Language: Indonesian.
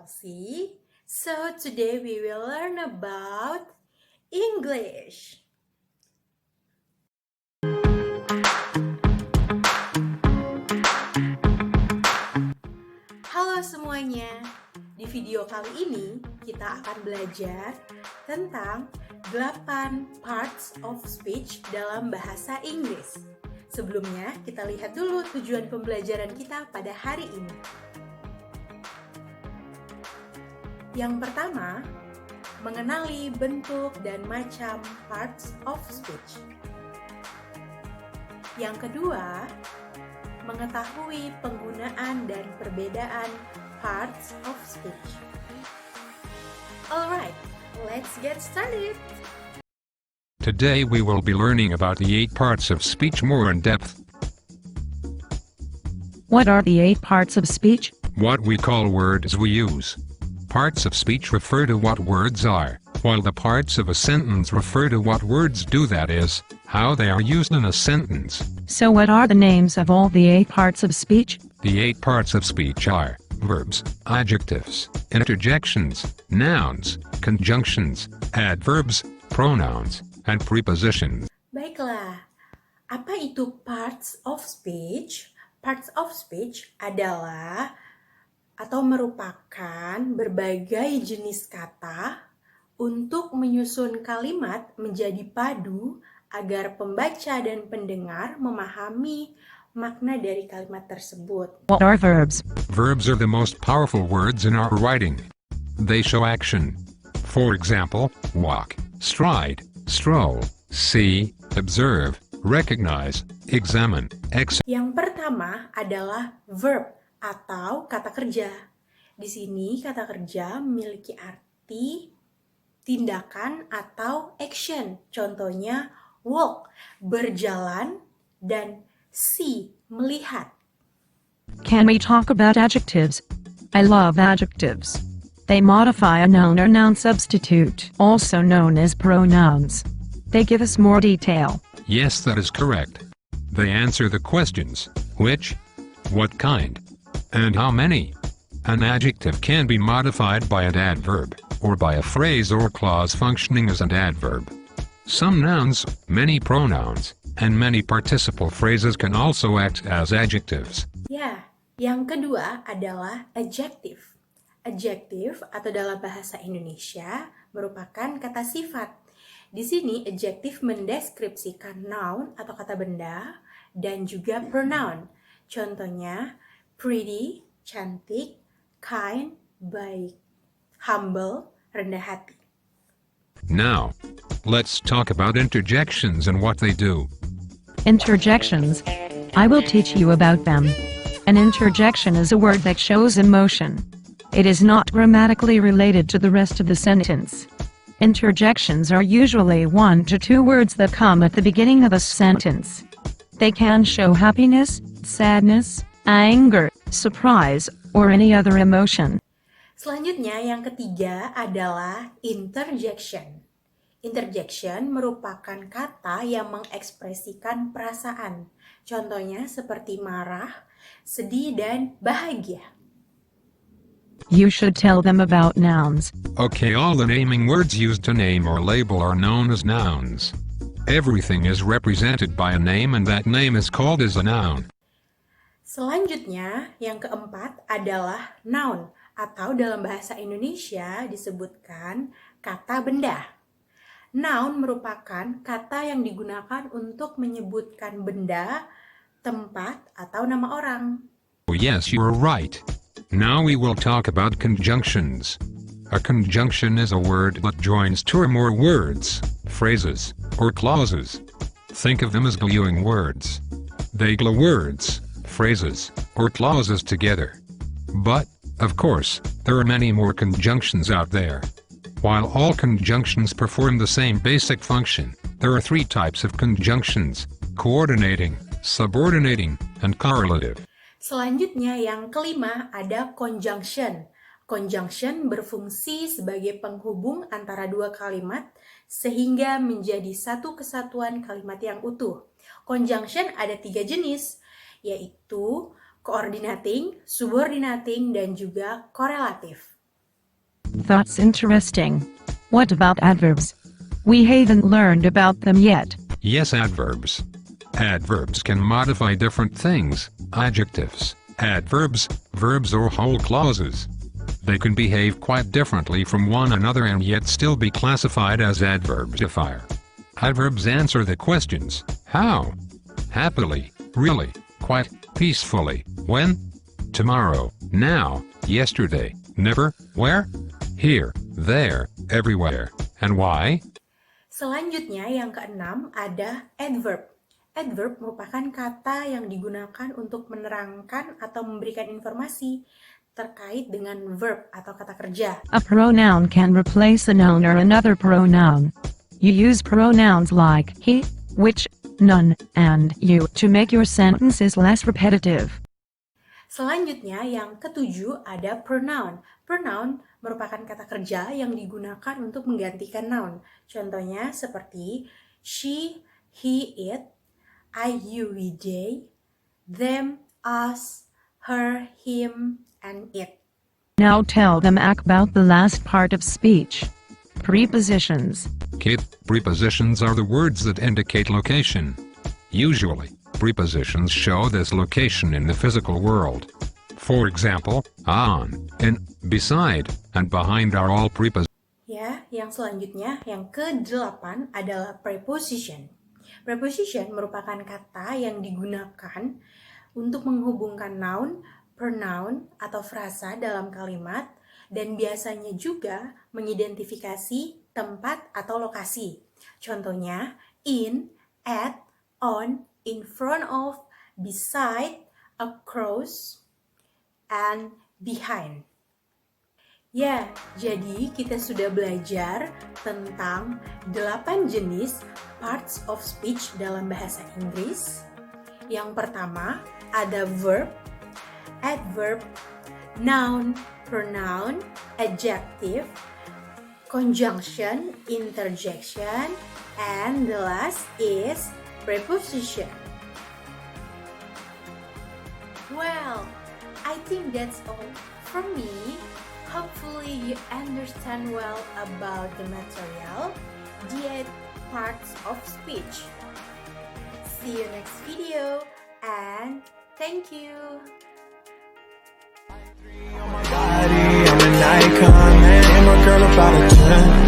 Chelsea. So today we will learn about English. Halo semuanya. Di video kali ini kita akan belajar tentang 8 parts of speech dalam bahasa Inggris. Sebelumnya kita lihat dulu tujuan pembelajaran kita pada hari ini. Yang pertama, mengenali bentuk dan macam parts of speech. Yang kedua, mengetahui penggunaan dan perbedaan parts of speech. Alright, let's get started. Today we will be learning about the 8 parts of speech more in depth. What are the 8 parts of speech? What we call words we use. Parts of speech refer to what words are, while the parts of a sentence refer to what words do, that is, how they are used in a sentence. So what are the names of all the 8 parts of speech? The 8 parts of speech are verbs, adjectives, interjections, nouns, conjunctions, adverbs, pronouns, and prepositions. Baiklah, apa itu parts of speech? Parts of speech adalah atau merupakan berbagai jenis kata untuk menyusun kalimat menjadi padu agar pembaca dan pendengar memahami makna dari kalimat tersebut. What are verbs? Verbs are the most powerful words in our writing. They show action. For example, walk, stride, stroll, see, observe, recognize, examine, Yang pertama adalah verb atau kata kerja. Di sini kata kerja memiliki arti tindakan atau action. Contohnya walk, berjalan, dan see, melihat. Can we talk about adjectives? I love adjectives. They modify a noun or noun substitute, also known as pronouns. They give us more detail. Yes, that is correct. They answer the questions, which, what kind, and how many. An adjective can be modified by an adverb, or by a phrase or clause functioning as an adverb. Some nouns, many pronouns, and many participle phrases can also act as adjectives. Ya, yang kedua adalah adjective. Adjective atau dalam bahasa Indonesia merupakan kata sifat. Di sini adjective mendeskripsikan noun atau kata benda dan juga pronoun. Contohnya pretty, cantik, kind, baik, humble, rendah hati. Now, let's talk about interjections and what they do. Interjections. I will teach you about them. An interjection is a word that shows emotion. It is not grammatically related to the rest of the sentence. Interjections are usually 1 to 2 words that come at the beginning of a sentence. They can show happiness, sadness, anger, surprise, or any other emotion. Selanjutnya yang ketiga adalah interjection. Interjection merupakan kata yang mengekspresikan perasaan. Contohnya seperti marah, sedih, dan bahagia. You should tell them about nouns. Okay, all the naming words used to name or label are known as nouns. Everything is represented by a name and that name is called as a noun. Selanjutnya, yang keempat adalah noun atau dalam bahasa Indonesia disebutkan kata benda. Noun merupakan kata yang digunakan untuk menyebutkan benda, tempat, atau nama orang. Oh, yes, you're right. Now we will talk about conjunctions. A conjunction is a word that joins 2 or more words, phrases, or clauses. Think of them as gluing words. They glue words, phrases, or clauses together. But, of course, there are many more conjunctions out there. While all conjunctions perform the same basic function, there are 3 types of conjunctions: coordinating, subordinating, and correlative. Selanjutnya yang kelima ada conjunction. Conjunction berfungsi sebagai penghubung antara 2 kalimat sehingga menjadi satu kesatuan kalimat yang utuh. Conjunction ada 3 jenis, yaitu coordinating, subordinating, dan juga korelatif. That's interesting. What about adverbs? We haven't learned about them yet. Yes, adverbs. Adverbs can modify different things, adjectives, adverbs, verbs or whole clauses. They can behave quite differently from one another and yet still be classified as adverbs. Adverbs answer the questions, how, happily, really, quite, peacefully, when, tomorrow, now, yesterday, never, where, here, there, everywhere, and why. Selanjutnya yang keenam ada adverb. Adverb merupakan kata yang digunakan untuk menerangkan atau memberikan informasi terkait dengan verb atau kata kerja. A pronoun can replace a noun or another pronoun. You use pronouns like he, which, none, and you to make your sentences less repetitive. Selanjutnya yang ketujuh ada pronoun. Pronoun merupakan kata kerja yang digunakan untuk menggantikan noun. Contohnya seperti she, he, it, I, you, we, they, them, us, her, him, and it. Now tell them about the last part of speech. Prepositions. Kate, prepositions are the words that indicate location. Usually, prepositions show this location in the physical world. For example, on, in, beside, and behind are all prepositions. Ya, yang selanjutnya, yang ke-8 adalah preposition. Preposition merupakan kata yang digunakan untuk menghubungkan noun, pronoun, atau frasa dalam kalimat, dan biasanya juga mengidentifikasi tempat atau lokasi. Contohnya, in, at, on, in front of, beside, across, and behind. Ya, jadi kita sudah belajar tentang 8 jenis parts of speech dalam bahasa Inggris. Yang pertama ada verb, adverb, noun, pronoun, adjective, conjunction, interjection, and the last is preposition. Well, I think that's all from me. Hopefully you understand well about the material, the 8 parts of speech. See you next video and thank you. I'm an icon, man, and my girl about a 10.